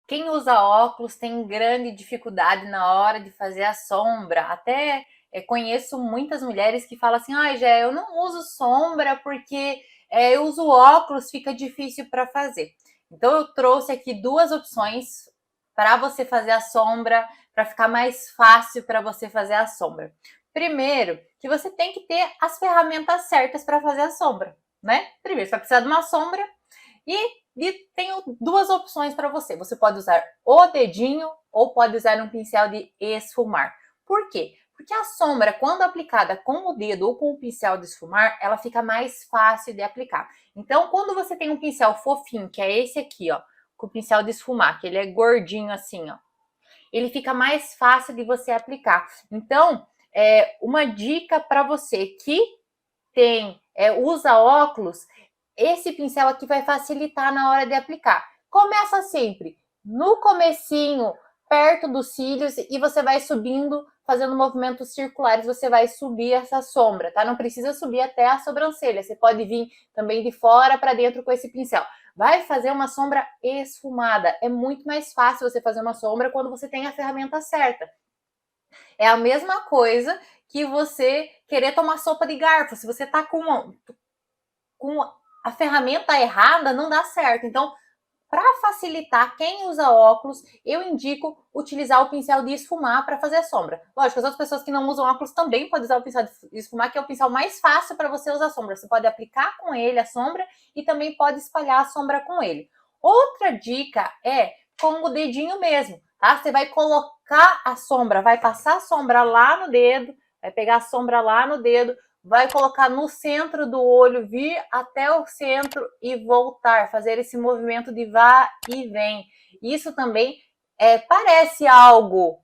Quem usa óculos tem grande dificuldade na hora de fazer a sombra. Até conheço muitas mulheres que falam assim: ah, Gé, eu não uso sombra porque eu uso óculos, fica difícil para fazer. Então eu trouxe aqui duas opções para você fazer a sombra, para ficar mais fácil para você fazer a sombra. Primeiro, que você tem que ter as ferramentas certas para fazer a sombra, né? Primeiro, você vai precisar de uma sombra e tenho duas opções para você. Você pode usar o dedinho ou pode usar um pincel de esfumar. Por quê? Porque a sombra, quando aplicada com o dedo ou com o pincel de esfumar, ela fica mais fácil de aplicar. Então, quando você tem um pincel fofinho, que é esse aqui, ó, com o pincel de esfumar, que ele é gordinho assim, ó, ele fica mais fácil de você aplicar. Então, uma dica para você que usa óculos, esse pincel aqui vai facilitar na hora de aplicar. Começa sempre no comecinho, perto dos cílios, e você vai subindo, fazendo movimentos circulares, você vai subir essa sombra, tá? Não precisa subir até a sobrancelha, você pode vir também de fora para dentro com esse pincel. Vai fazer uma sombra esfumada. É muito mais fácil você fazer uma sombra quando você tem a ferramenta certa. É a mesma coisa que você querer tomar sopa de garfo. Se você tá com a ferramenta errada, não dá certo. Então, para facilitar quem usa óculos, eu indico utilizar o pincel de esfumar para fazer a sombra. Lógico, as outras pessoas que não usam óculos também podem usar o pincel de esfumar, que é o pincel mais fácil para você usar a sombra. Você pode aplicar com ele a sombra e também pode espalhar a sombra com ele. Outra dica é com o dedinho mesmo, tá? Você vai colocar a sombra, vai passar a sombra lá no dedo, vai pegar a sombra lá no dedo, vai colocar no centro do olho, vir até o centro e voltar, fazer esse movimento de vá e vem. Isso também parece algo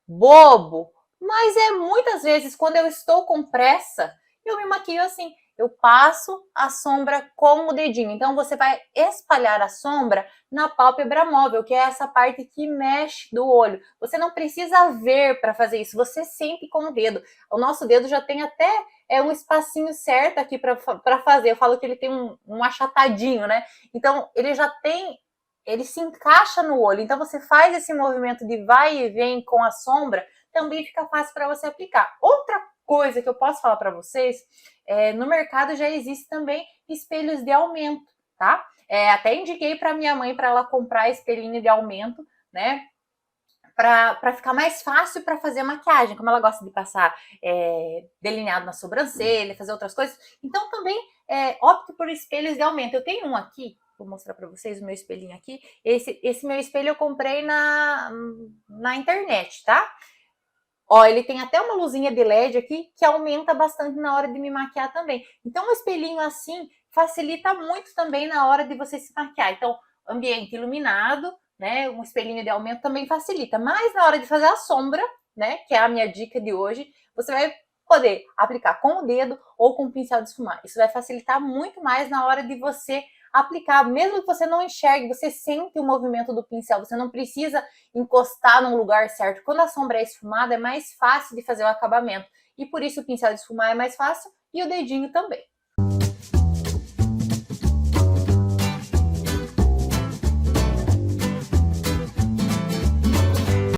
bobo, mas muitas vezes quando eu estou com pressa, eu me maquio assim. Eu passo a sombra com o dedinho. Então você vai espalhar a sombra na pálpebra móvel, que é essa parte que mexe do olho. Você não precisa ver para fazer isso, você sente com o dedo. O nosso dedo já tem até um espacinho certo aqui para fazer. Eu falo que ele tem um achatadinho, né? Então ele já tem, ele se encaixa no olho. Então você faz esse movimento de vai e vem com a sombra, também fica fácil para você aplicar. Outra coisa que eu posso falar para vocês, no mercado já existe também espelhos de aumento, tá? Até indiquei para minha mãe para ela comprar espelhinho de aumento, né? Para ficar mais fácil para fazer maquiagem, como ela gosta de passar delineado na sobrancelha, fazer outras coisas. Então também opto por espelhos de aumento. Eu tenho um aqui, vou mostrar para vocês o meu espelhinho aqui. Esse meu espelho eu comprei na internet, tá? Ó, ele tem até uma luzinha de LED aqui que aumenta bastante na hora de me maquiar também. Então, um espelhinho assim facilita muito também na hora de você se maquiar. Então, ambiente iluminado, né? Um espelhinho de aumento também facilita. Mas na hora de fazer a sombra, né? Que é a minha dica de hoje, você vai poder aplicar com o dedo ou com o pincel de esfumar. Isso vai facilitar muito mais na hora de você aplicar, mesmo que você não enxergue, você sente o movimento do pincel, você não precisa encostar num lugar certo. Quando a sombra é esfumada, é mais fácil de fazer o acabamento. E por isso o pincel de esfumar é mais fácil e o dedinho também.